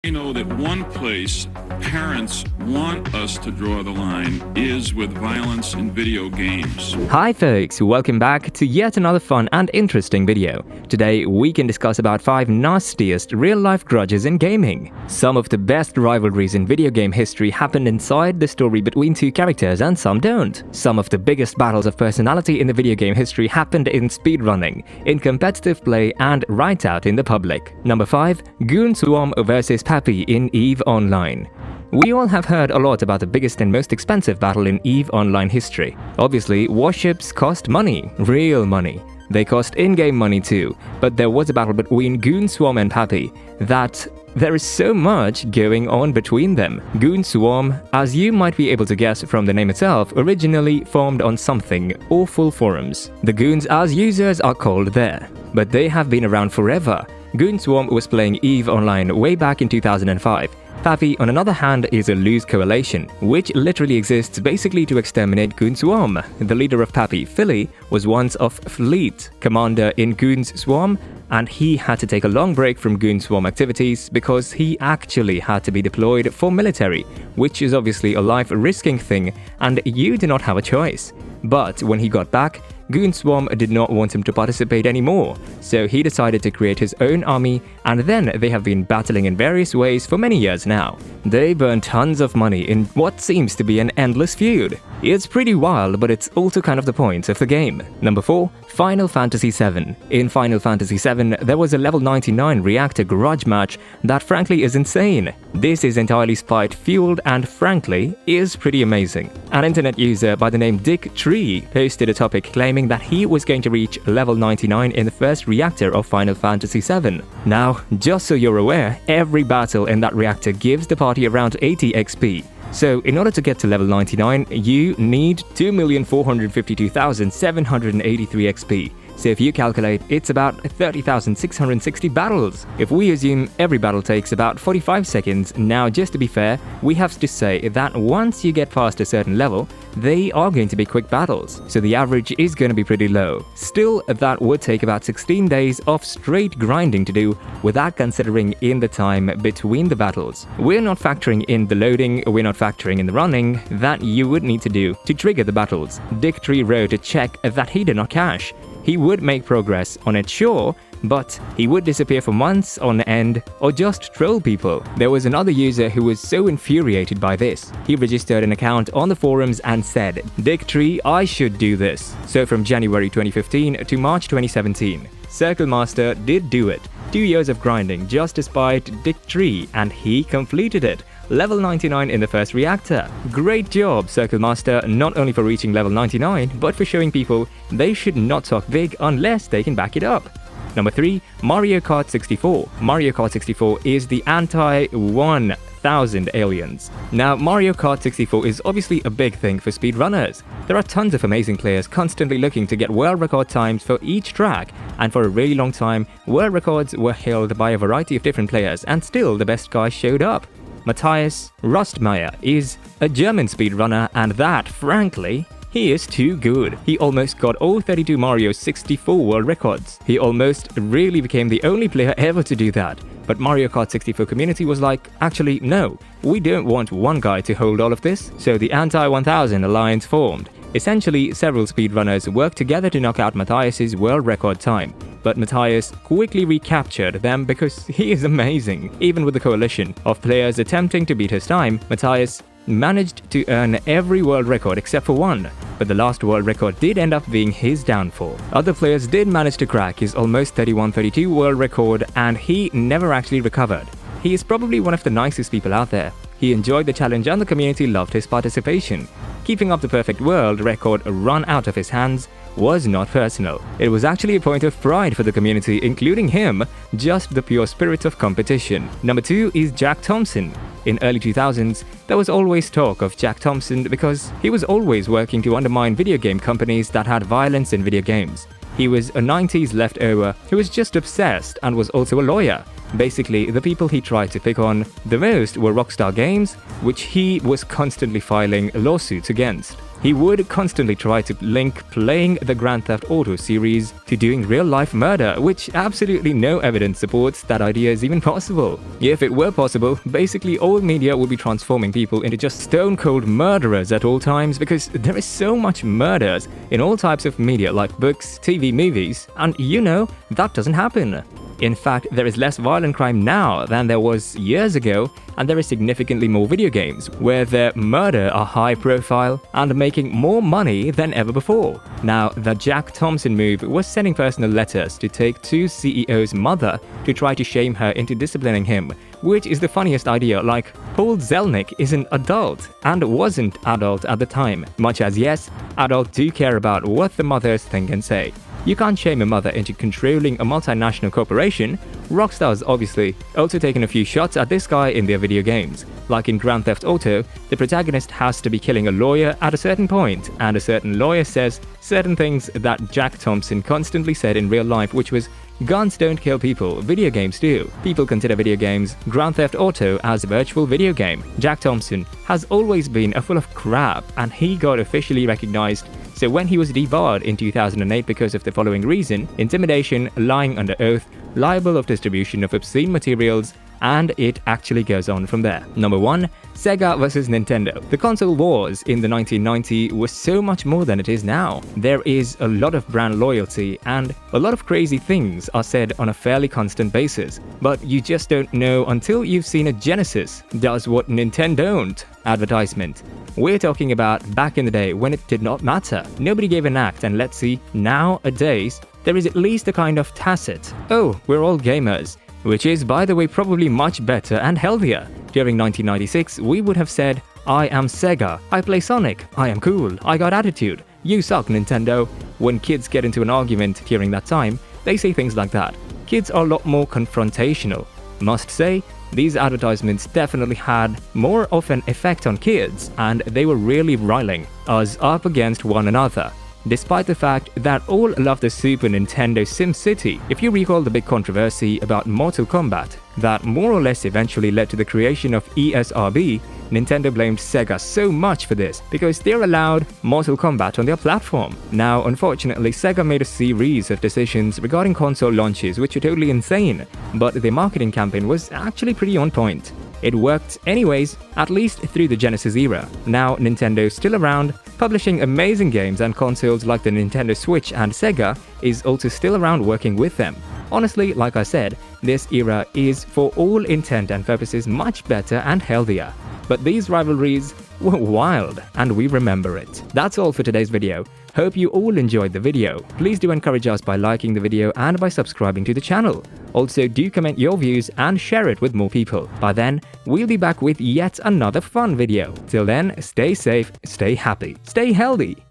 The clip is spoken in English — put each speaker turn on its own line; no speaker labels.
We know that one place parents want us to draw the line is with violence in video games.
Hi folks, welcome back to yet another fun and interesting video. Today we can discuss about 5 nastiest real-life grudges in gaming. Some of the best rivalries in video game history happened inside the story between two characters and some don't. Some of the biggest battles of personality in the video game history happened in speedrunning, in competitive play and right out in the public. Number 5. Goon Swarm vs Pappy in EVE Online. We all have heard a lot about the biggest and most expensive battle in EVE Online history. Obviously, warships cost money, real money. They cost in-game money too, but there was a battle between Goon Swarm and Pappy that there is so much going on between them. Goon Swarm, as you might be able to guess from the name itself, originally formed on something awful forums. The Goons as users are called there, but they have been around forever. Goon Swarm was playing EVE Online way back in 2005. Pappy, on another hand, is a loose coalition, which literally exists basically to exterminate Goon Swarm. The leader of Pappy, Philly, was once of Fleet, commander in Goon's Swarm, and he had to take a long break from Goon Swarm activities because he actually had to be deployed for military, which is obviously a life-risking thing, and you do not have a choice. But when he got back, Goon Swarm did not want him to participate anymore, so he decided to create his own army, and then they have been battling in various ways for many years now. They burn tons of money in what seems to be an endless feud. It's pretty wild, but it's also kind of the point of the game. Number 4. Final Fantasy VII. In Final Fantasy VII, there was a level 99 reactor grudge match that frankly is insane. This is entirely spite-fueled and frankly is pretty amazing. An internet user by the name Dick Tree posted a topic claiming that he was going to reach level 99 in the first reactor of Final Fantasy VII. Now, just so you're aware, every battle in that reactor gives the party around 80 XP. So, in order to get to level 99, you need 2,452,783 XP. So if you calculate, it's about 30,660 battles. If we assume every battle takes about 45 seconds, now just to be fair, we have to say that once you get past a certain level, they are going to be quick battles, so the average is going to be pretty low. Still, that would take about 16 days of straight grinding to do, without considering in the time between the battles. We're not factoring in the loading, we're not factoring in the running that you would need to do to trigger the battles. Dick Tree wrote a check that he did not cash. He would make progress on it, sure, but he would disappear for months on end or just troll people. There was another user who was so infuriated by this. He registered an account on the forums and said, "Dick Tree, I should do this." So from January 2015 to March 2017, Circle Master did do it. 2 years of grinding just despite Dick Tree, and he completed it. Level 99 in the first reactor. Great job, Circle Master, not only for reaching level 99, but for showing people they should not talk big unless they can back it up. Number 3. Mario Kart 64. Mario Kart 64 is the anti-1000 aliens. Now, Mario Kart 64 is obviously a big thing for speedrunners. There are tons of amazing players constantly looking to get world record times for each track, and for a really long time, world records were held by a variety of different players, and still the best guy showed up. Matthias Rostmeyer is a German speedrunner, and that, frankly, he is too good. He almost got all 32 Mario 64 world records. He almost really became the only player ever to do that. But Mario Kart 64 community was like, actually, no, we don't want one guy to hold all of this. So the Anti-1000 alliance formed. Essentially, several speedrunners worked together to knock out Matthias's world record time. But Matthias quickly recaptured them because he is amazing. Even with the coalition of players attempting to beat his time, Matthias managed to earn every world record except for one, but the last world record did end up being his downfall. Other players did manage to crack his almost 31-32 world record, and he never actually recovered. He is probably one of the nicest people out there. He enjoyed the challenge and the community loved his participation. Keeping up the perfect world record run out of his hands was not personal. It was actually a point of pride for the community, including him, just the pure spirit of competition. Number 2 is Jack Thompson. In early 2000s, there was always talk of Jack Thompson because he was always working to undermine video game companies that had violence in video games. He was a 90s leftover who was just obsessed and was also a lawyer. Basically, the people he tried to pick on the most were Rockstar Games, which he was constantly filing lawsuits against. He would constantly try to link playing the Grand Theft Auto series to doing real-life murder, which absolutely no evidence supports that idea is even possible. If it were possible, basically all media would be transforming people into just stone-cold murderers at all times, because there is so much murders in all types of media like books, TV, movies, and that doesn't happen. In fact, there is less violent crime now than there was years ago, and there is significantly more video games where the murder are high profile and making more money than ever before. Now, the Jack Thompson move was sending personal letters to Take-Two CEO's mother to try to shame her into disciplining him, which is the funniest idea. Like, Paul Zelnick is an adult and wasn't adult at the time, much as yes, adults do care about what the mothers think and say. You can't shame a mother into controlling a multinational corporation. Rockstar's obviously also taken a few shots at this guy in their video games. Like in Grand Theft Auto, the protagonist has to be killing a lawyer at a certain point, and a certain lawyer says certain things that Jack Thompson constantly said in real life, which was, "Guns don't kill people, video games do." People consider video games, Grand Theft Auto, as a virtual video game. Jack Thompson has always been a full of crap, and he got officially recognized. So when he was debarred in 2008 because of the following reason: intimidation, lying under oath, libel of distribution of obscene materials, and it actually goes on from there. Number 1. Sega versus Nintendo. The console wars in the 1990s was so much more than it is now. There is a lot of brand loyalty, and a lot of crazy things are said on a fairly constant basis. But you just don't know until you've seen a Genesis does what Nintendo don't advertisement. We're talking about back in the day when it did not matter. Nobody gave an act, and let's see, nowadays, there is at least a kind of tacit, "Oh, we're all gamers," which is, by the way, probably much better and healthier. During 1996, we would have said, "I am Sega, I play Sonic, I am cool, I got attitude, you suck, Nintendo." When kids get into an argument during that time, they say things like that. Kids are a lot more confrontational. Must say, these advertisements definitely had more of an effect on kids, and they were really riling us up against one another. Despite the fact that all love the Super Nintendo SimCity, if you recall the big controversy about Mortal Kombat that more or less eventually led to the creation of ESRB, Nintendo blamed Sega so much for this because they're allowed Mortal Kombat on their platform. Now, unfortunately, Sega made a series of decisions regarding console launches which were totally insane, but their marketing campaign was actually pretty on point. It worked anyways, at least through the Genesis era. Now, Nintendo's still around, publishing amazing games, and consoles like the Nintendo Switch and Sega is also still around working with them. Honestly, like I said, this era is for all intent and purposes much better and healthier. But these rivalries were wild, and we remember it. That's all for today's video. Hope you all enjoyed the video. Please do encourage us by liking the video and by subscribing to the channel. Also, do comment your views and share it with more people. By then, we'll be back with yet another fun video. Till then, stay safe, stay happy, stay healthy.